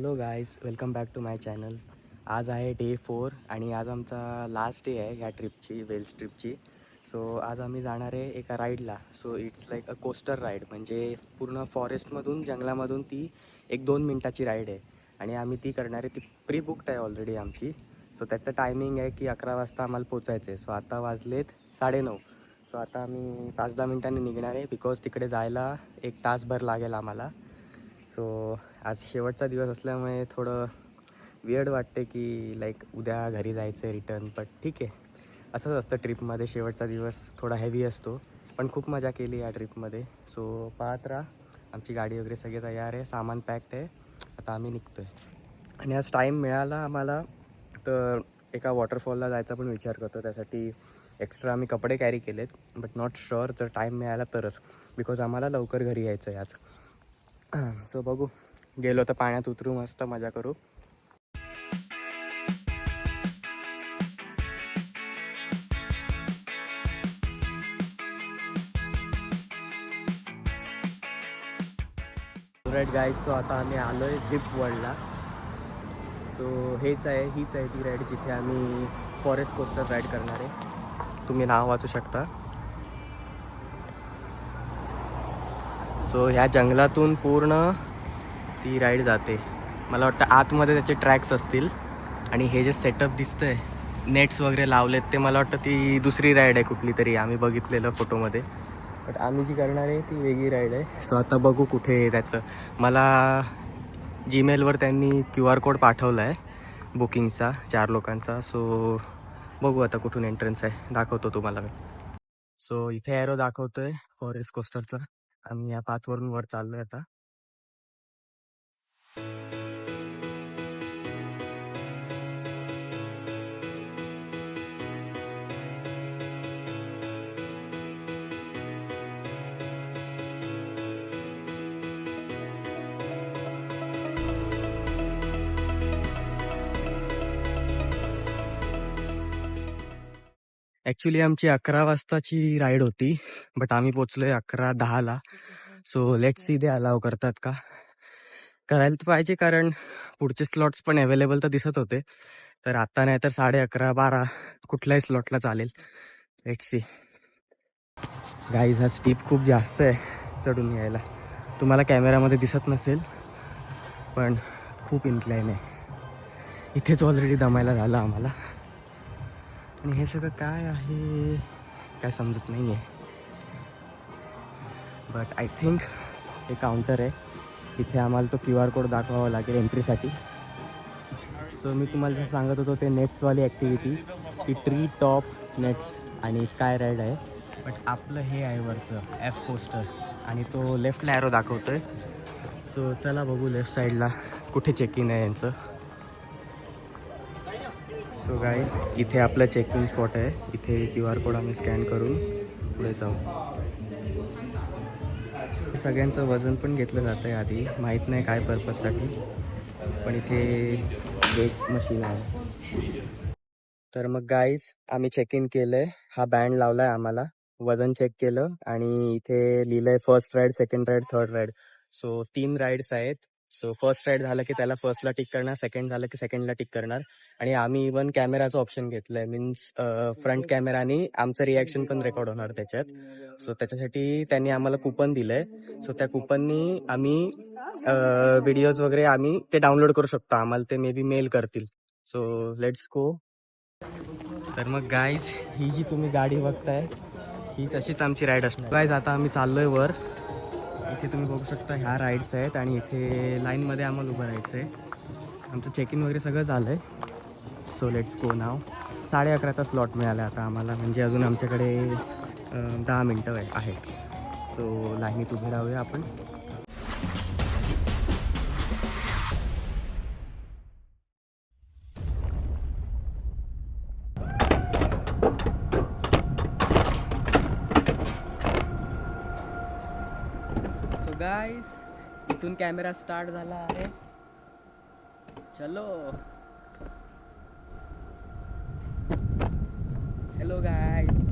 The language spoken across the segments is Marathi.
Hello guys, welcome back to my channel. आज आहे डे 4 आणि आज आमचा लास्ट डे आहे ह्या ट्रिपची, वेल्स ट्रिपची. सो आज आम्ही जाणार आहे एका राईडला. So it's like a coaster ride, म्हणजे पूर्ण फॉरेस्टमधून जंगलामधून ती 1-2 मिनटाची राईड आहे आणि आम्ही ती करणार आहे. ती प्री बुक्ड आहे ऑलरेडी आमची. सो त्याचं टायमिंग आहे की 11 वाजता आम्हाला पोचायचं आहे. सो आता वाजलेत 9:30. सो आता आम्ही 5-10 मिनटांनी निघणार आहे बिकॉज तिकडे जायला 1 तासभर लागेल आम्हाला. सो आज शेवटचा दिवस असल्यामुळे थोडं वियर्ड वाटते की लाईक उद्या घरी जायचं आहे रिटर्न. बट ठीक आहे, असंच असतं ट्रिपमध्ये. शेवटचा दिवस थोडा हेवी असतो, पण खूप मजा केली या ट्रिपमध्ये. सो पाहत राहा. आमची गाडी वगैरे सगळे तयार आहे, सामान पॅक्ड आहे. आता आम्ही निघतो आहे आणि आज टाईम मिळाला आम्हाला तर एका वॉटरफॉलला जायचा पण विचार करतो. त्यासाठी एक्स्ट्रा आम्ही कपडे कॅरी केलेत, बट नॉट शुअर जर टाईम मिळाला तरच, बिकॉज आम्हाला लवकर घरी यायचं आहे आज. सो बघू, गेलो तर पाण्यात उतरू, मस्त मजा करू. राईट गाईज, सो आता आम्ही आलो आहे झिप वर्ल्डला. सो हीच आहे ती राईड जिथे आम्ही फॉरेस्ट कोस्टर राईड करणार आहे. तुम्ही नाव वाचू शकता. सो ह्या जंगलातून पूर्ण ती राईड जाते. मला वाटतं आतमध्ये त्याचे ट्रॅक्स असतील आणि हे जे सेटअप दिसतंय, नेट्स वगैरे लावलेत, ते मला वाटतं ती दुसरी राईड आहे कुठली तरी, आम्ही बघितलेलं फोटोमध्ये. बट आम्ही जी करणार आहे ती वेगळी राईड आहे. सो आता बघू कुठे आहे त्याचं. मला जीमेलवर त्यांनी QR कोड पाठवला आहे बुकिंगचा 4 लोकांचा. सो बघू आता कुठून एंट्रन्स आहे, दाखवतो तुम्हाला मी. सो इथे ॲरो दाखवतो आहे फॉरेस्ट कोस्टरचा. आम्ही या पाथवरून वर चाललो आहे आता. ॲक्च्युली आमची 11 वाजताची राईड होती, बट आम्ही पोचलो आहे 11:10ला. सो लेट्स सी, ते अलाव करतात का. करायला तर पाहिजे, कारण पुढचे स्लॉट्स पण अवेलेबल तर दिसत होते. तर आत्ता नाही तर 11:30-12 कुठल्याही स्लॉटला चालेल. Let's see. गाईज, हा स्टीप खूप जास्त आहे चढून यायला. तुम्हाला कॅमेरामध्ये दिसत नसेल, पण खूप इन्क्लाइन आहे. इथेच ऑलरेडी दमायला झालं आम्हाला. आणि हे सगळं काय आहे काय समजत नाही आहे. बट आय थिंक हे काउंटर आहे. इथे आम्हाला तो QR कोड दाखवावा लागेल एंट्रीसाठी. सो मी तुम्हाला जसं सांगत होतो, ते नेट्सवाली ॲक्टिव्हिटी, ती ट्री टॉप नेट्स आणि स्काय राईड आहे. बट आपलं हे आहे वरचं F कोस्टर, आणि तो लेफ्टला ॲरो दाखवतो आहे. सो चला बघू लेफ्ट साईडला कुठे चेक इन आहे यांचं. सो गाईज, इथे आपलं चेक इन स्पॉट आहे. इथे QR कोड आम्ही स्कॅन करून पुढे जाऊ. सगळ्यांचं वजन पण घेतलं जातं आहे आधी, माहीत नाही काय पर्पजसाठी, पण इथे वेट मशीन आहे. तर मग गाईज, आम्ही चेक इन केलं आहे. हा बँड लावला आहे आम्हाला, वजन चेक केलं आणि इथे लिहिलं आहे first ride, second ride, third ride. So 3 rides आहेत. सो फर्स्ट राईड झालं की त्याला फर्स्टला टिक करणार, सेकंड झालं की सेकंडला टिक करणार. आणि आम्ही इवन कॅमेराचं ऑप्शन घेतलं आहे, मीन्स फ्रंट कॅमेरानी आमचं रिॲक्शन पण रेकॉर्ड होणार त्याच्यात. सो त्याच्यासाठी त्यांनी आम्हाला कुपन दिलं आहे. सो त्या कुपननी आम्ही व्हिडिओज वगैरे आम्ही ते डाउनलोड करू शकतो. आम्हाला ते मे बी मेल करतील. सो लेट्स गो. तर मग गाईज, ही जी तुम्ही गाडी बघताय, हीच अशीच आमची राईड असणार. गाईज, आता आम्ही चाललो आहे वर. इथे तुम्ही बघू शकता ह्या राईड्स आहेत आणि इथे लाईनमध्ये आम्हाला उभं राहायचं आहे. आमचं चेक इन वगैरे सगळं झालं आहे. So let's go now. 11:30चा स्लॉट मिळाला आता आम्हाला, म्हणजे अजून आमच्याकडे 10 मिनटं आहेत. सो लाईनीत उभे राहूया आपण. सो गाईज, इथून कॅमेरा स्टार्ट झाला आहे. चलो. Hello guys.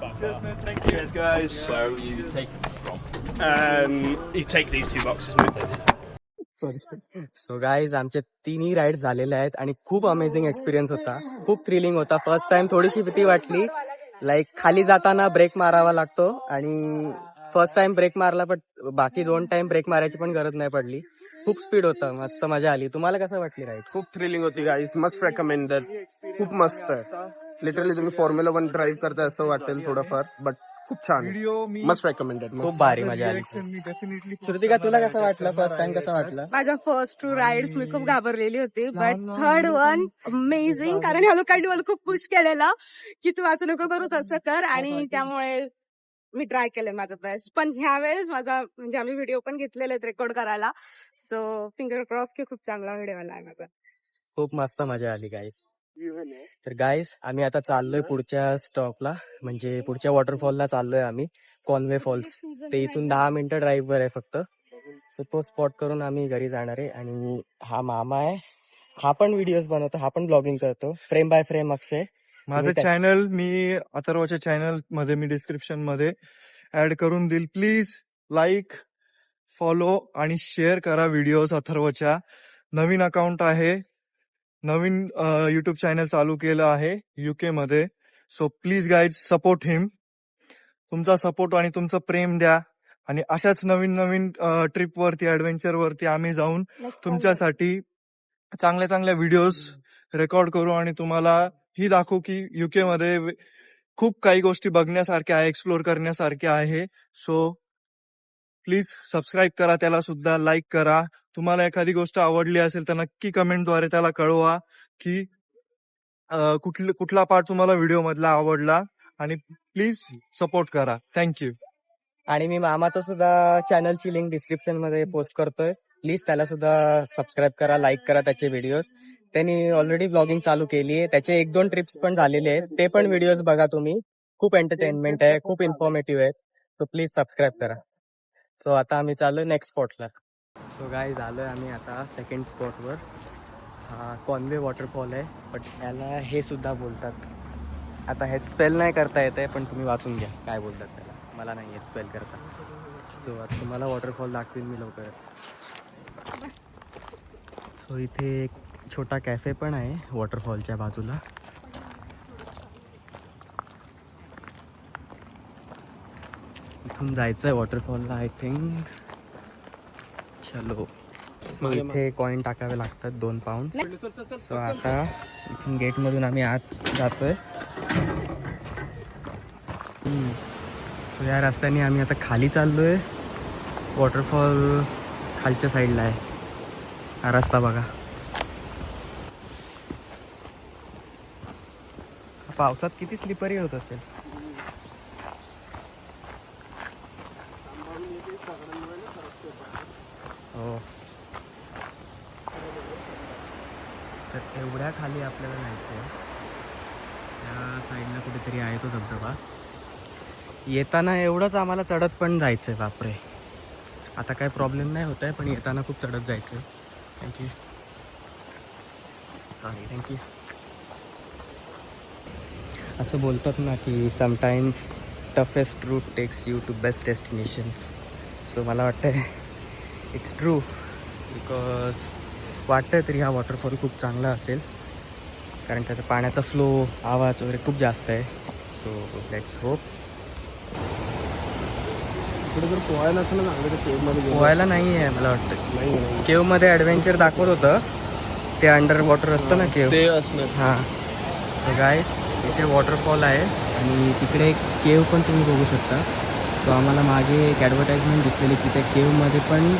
Cheers, guys. So you take these 2 boxes, mate. So guys आमचे तिन्ही राईड्स झालेले आहेत आणि खूप अमेझिंग एक्सपिरियन्स होता. खूप थ्रिलिंग होता. फर्स्ट टाइम थोडीशी भीती वाटली. लाईक खाली जाताना ब्रेक मारावा लागतो आणि फर्स्ट टाइम ब्रेक मारला पण बाकी 2 टाइम ब्रेक मारायची पण गरज नाही पडली. खूप स्पीड होतं. मस्त मजा आली. तुम्हाला कसं वाटली राईड? खूप थ्रिलिंग होती गाईज. मस्त रेकमेंडेड. खूप मस्त आहे. लिटरली तुम्ही फॉर्म्युला 1 ड्राईव्ह करताय असं वाटेल थोडंफार, बट खूप छान. मस्त रेकमेंडेड. खूप भारी मजा आली. श्रुतिका तुला कसं वाटलं? फर्स्ट टाइम कसं वाटलं? माझ्या फर्स्ट 2 राईड्स मी खूप घाबरलेली होती, बट थर्ड वन अमेझिंग. कारण ह्या लोकांनी मला खूप पुश केलेलं की तू असं नको करू, तसं कर, आणि त्यामुळे मी ट्राय केलं माझं बेस्ट. पण ह्यावेळेस माझा म्हणजे आम्ही व्हिडिओ पण घेतलेले आहेत रेकॉर्ड करायला, सो फिंगर क्रॉस की खूप चांगला व्हिडिओ आला आहे माझा. खूप मस्त मजा आली गाईज. तर गाईज आम्ही आता चाललोय पुढच्या स्टॉपला, म्हणजे पुढच्या वॉटरफॉलला चाललोय आम्ही. Conway Falls. ते इथून 10 मिनिटं ड्राईव्हवर आहे फक्त. सो तो स्पॉट करून आम्ही घरी जाणार आहे. आणि हा मामा आहे, हा पण व्हिडिओज बनवतो, हा पण ब्लॉगिंग करतो. फ्रेम बाय फ्रेम अक्षय. माझं चॅनल मी अथर्वच्या चॅनल मध्ये मी डिस्क्रिप्शन मध्ये ऍड करून देईल. प्लीज लाईक, फॉलो आणि शेअर करा व्हिडिओज अथर्वच्या. नवीन अकाउंट आहे, नवीन युट्यूब चॅनल चालू केलं आहे UK मध्ये. सो प्लीज गाईज सपोर्ट हिम. तुमचा सपोर्ट आणि तुमचं प्रेम द्या आणि अशाच नवीन नवीन ट्रिप वरती, ऍडव्हेंचर वरती आम्ही जाऊन तुमच्यासाठी चांगल्या चांगल्या व्हिडिओज रेकॉर्ड करू आणि तुम्हाला ही दाखवू की UK मध्ये खूप काही गोष्टी बघण्यासारख्या आहे, एक्सप्लोर करण्यासारख्या आहे. सो प्लीज सबस्क्राईब करा, त्याला सुद्धा लाईक करा. तुम्हाला एखादी गोष्ट आवडली असेल तर नक्की कमेंटद्वारे त्याला कळवा की कुठला पार्ट तुम्हाला व्हिडिओ मधला आवडला, आणि प्लीज सपोर्ट करा. थँक्यू. आणि मी मामाचं सुद्धा चॅनलची लिंक डिस्क्रिप्शन मध्ये पोस्ट करतोय. प्लीज त्याला सुद्धा सबस्क्राईब करा, लाईक करा त्याचे व्हिडिओज. त्यांनी ऑलरेडी ब्लॉगिंग चालू केली आहे. त्याचे 1-2 ट्रिप्स पण झालेले आहेत, ते पण व्हिडिओज बघा तुम्ही. खूप एंटरटेनमेंट आहे, खूप इन्फॉर्मेटिव्ह आहेत. सो प्लीज सबस्क्राईब करा. सो आता आम्ही चाललोय नेक्स्ट स्पॉटला. सो गाईज आलोय आम्ही आता सेकंड स्पॉटवर. हा कॉन्वे वॉटरफॉल आहे, बट याला हे सुद्धा बोलतात. आता हे स्पेल नाही करता येत आहे, पण तुम्ही वाचून घ्या काय बोलतात त्याला. मला नाही येत स्पेल करता. सो आता तुम्हाला वॉटरफॉल दाखवीन मी लवकरच. सो इथे एक छोटा कॅफे पण आहे वॉटरफॉलच्या बाजूला. इथून जायचं आहे वॉटरफॉलला आय थिंक. चलो. सो इथे कॉईन टाकावे लागतात 2 पाऊंड. सो आता इथून गेटमधून आम्ही आत जातोय. सो या रस्त्याने आम्ही आता खाली चाललोय. वॉटरफॉल खालच्या साईडला आहे. हा रस्ता बघा. पावसात किती स्लिपरी होत असेल. हो. तर एवढ्या खाली आपल्याला जायचं आहे. त्या साईडला कुठेतरी आहे तो धबधबा. येताना एवढंच आम्हाला चढत पण जायचं आहे. बापरे, आता काय प्रॉब्लेम नाही होत आहे, पण येताना खूप चढत जायचं आहे. थँक्यू. Sorry, thank you. असं बोलतात ना की sometimes toughest route takes you to best destinations. So मला वाटतं इट्स ट्रू, बिकॉज वाटतं तरी हा वॉटरफॉल खूप चांगला असेल, कारण त्याचा पाण्याचा फ्लो, आवाज वगैरे खूप जास्त आहे. So let's hope. पोहायला नाही आहे मला वाटतं. केवमध्ये ॲडव्हेंचर दाखवत होतं ते, अंडर वॉटर असतं ना केव ते असणार. हां. तर गाईस इथे वॉटरफॉल आहे आणि तिकडे एक केव पण तुम्ही बघू शकता. तो आम्हाला मागे एक ॲडव्हर्टाईजमेंट दिसलेली की त्या केवमध्ये पण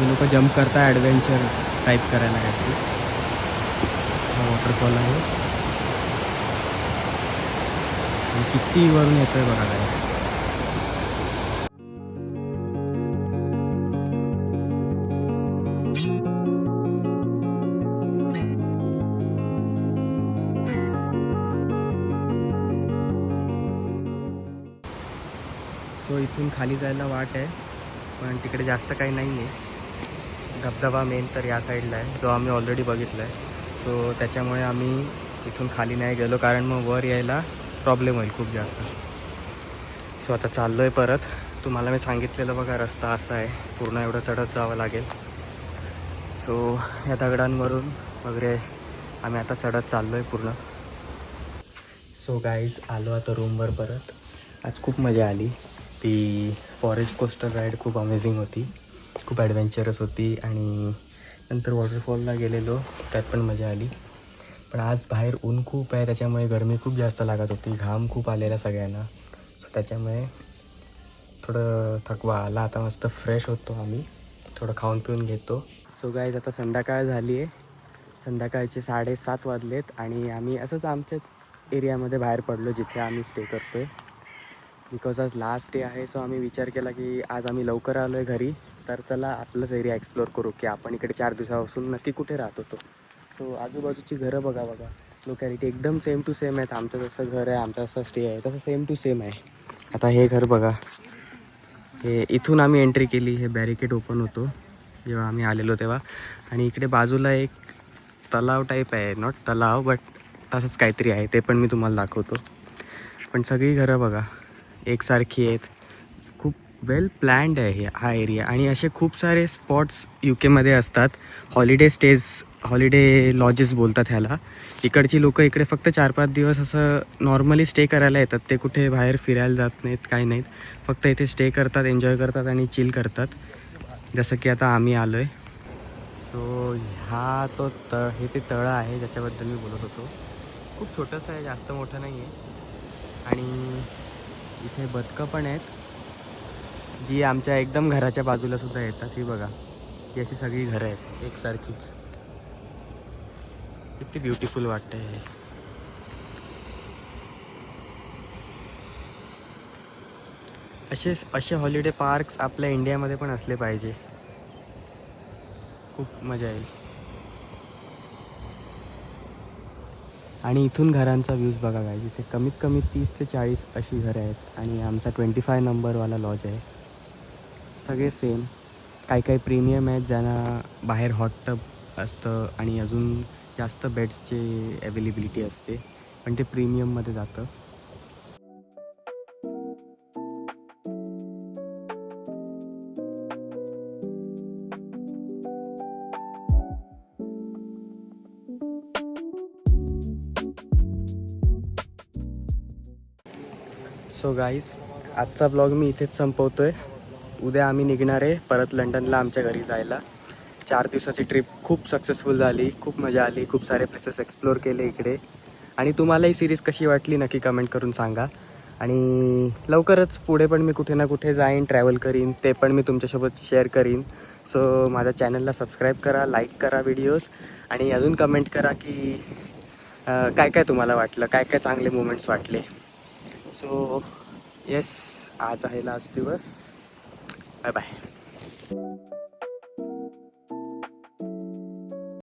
लोक जम्प करता ॲडव्हेंचर टाईप करायला काहीतरी. हा वॉटरफॉल आहे. किती वरून येतोय बघा गाईस. सो इथून खाली जायला वाट आहे, पण तिकडे जास्त काही नाही आहे. धबधबा मेन तर या साईडला आहे, जो आम्ही ऑलरेडी बघितला आहे. सो त्याच्यामुळे आम्ही इथून खाली नाही गेलो, कारण मग वर यायला प्रॉब्लेम होईल खूप जास्त. सो आता चाललो आहे परत. तुम्हाला मी सांगितलेलं बघा रस्ता असा आहे, पूर्ण एवढं चढत जावं लागेल. सो या दगडांवरून वगैरे आम्ही आता चढत चाललो आहे पूर्ण. सो गाईज आलो आता रूमवर परत. आज खूप मजा आली. ती फॉरेस्ट कोस्टर राईड खूप अमेझिंग होती, खूप ॲडव्हेंचरस होती. आणि नंतर वॉटरफॉलला गेलेलो, त्यात पण मजा आली. पण आज बाहेर ऊन खूप आहे, त्याच्यामुळे गरमी खूप जास्त लागत होती, घाम खूप आलेला सगळ्यांना. सो त्याच्यामुळे थोडं थकवा आला. आता मस्त फ्रेश होतो आम्ही, थोडं खाऊन पिऊन घेतो. सो गाईज आता संध्याकाळ झाली आहे, संध्याकाळचे 7:30 वाजलेत आणि आम्ही असंच आमच्याच एरियामध्ये बाहेर पडलो जिथे आम्ही स्टे करतो आहे. बिकॉज आज लास्ट डे आहे. सो आम्ही विचार केला की आज आम्ही लवकर आलो आहे घरी, तर चला आपलंच एरिया एक्सप्लोअर करू की आपण इकडे 4 दिवसापासून नक्की कुठे राहत होतो. सो आजूबाजूची घरं बघा लोकॅलिटी एकदम सेम टू सेम आहेत. आमचं जसं घर आहे, आमचं जसं स्टे आहे, तसं सेम टू सेम आहे. आता हे घर बघा, हे इथून आम्ही एंट्री केली, हे बॅरिकेड ओपन होतो जेव्हा आम्ही आलेलो तेव्हा. आणि इकडे बाजूला एक तलाव टाईप आहे, नॉट तलाव बट तसंच काहीतरी आहे, ते पण मी तुम्हाला दाखवतो. पण सगळी घरं बघा एकसारखी आहेत, खूप वेल प्लॅन्ड आहे हा एरिया. आणि असे खूप सारे स्पॉट्स UK असतात, हॉलिडे लॉजेस बोलतात ह्याला. इकडची लोकं इकडे फक्त 4-5 दिवस असं नॉर्मली स्टे करायला येतात. ते कुठे बाहेर फिरायला जात नाहीत, काही नाहीत, फक्त इथे स्टे करतात, एन्जॉय करतात आणि चिल करतात, जसं की आता आम्ही आलो आहे. सो हा तो हे ते तळं आहे ज्याच्याबद्दल मी बोलत होतो. खूप छोटंसं आहे, जास्त मोठं नाही आहे. आणि इथे बदकं पण आहेत, जी आमच्या एकदम घराच्या बाजूला सुद्धा येतात. ही बघा, ही अशी सगळी घरं आहेत एकसारखीच. किती ब्युटिफुल वाटतं हे. असे हॉलिडे पार्क्स आपल्या इंडियामध्ये पण असले पाहिजे, खूप मजा येईल. आणि इथून घरांचा व्ह्यूज बघा काय, इथे कमीत कमी 30 ते 40 अशी घरं आहेत. आणि आमचा 25 नंबरवाला लॉज आहे. सगळे सेम, काही प्रीमियम आहेत ज्यांना बाहेर हॉट टब असतं आणि अजून जास्त बेड्सची अवेलेबिलिटी असते, पण ते प्रीमियममध्ये जातं. सो गाईज आजचा ब्लॉग मी इथेच संपवतो आहे. उद्या आम्ही निघणार आहे परत लंडनला आमच्या घरी जायला. 4 दिवसाची ट्रिप खूप सक्सेसफुल झाली, खूप मजा आली, खूप सारे प्लेसेस एक्सप्लोअर केले इकडे. आणि तुम्हाला ही सिरीज कशी वाटली नक्की कमेंट करून सांगा. आणि लवकरच पुढे पण मी कुठे ना कुठे जाईन, ट्रॅव्हल करीन, ते पण मी तुमच्यासोबत शेअर करीन. सो माझ्या चॅनलला सबस्क्राईब करा, लाईक करा व्हिडिओज, आणि अजून कमेंट करा की काय काय तुम्हाला वाटलं, काय काय चांगले मोमेंट्स वाटले. सो येस, आज आहे लास्ट दिवस. Bye bye.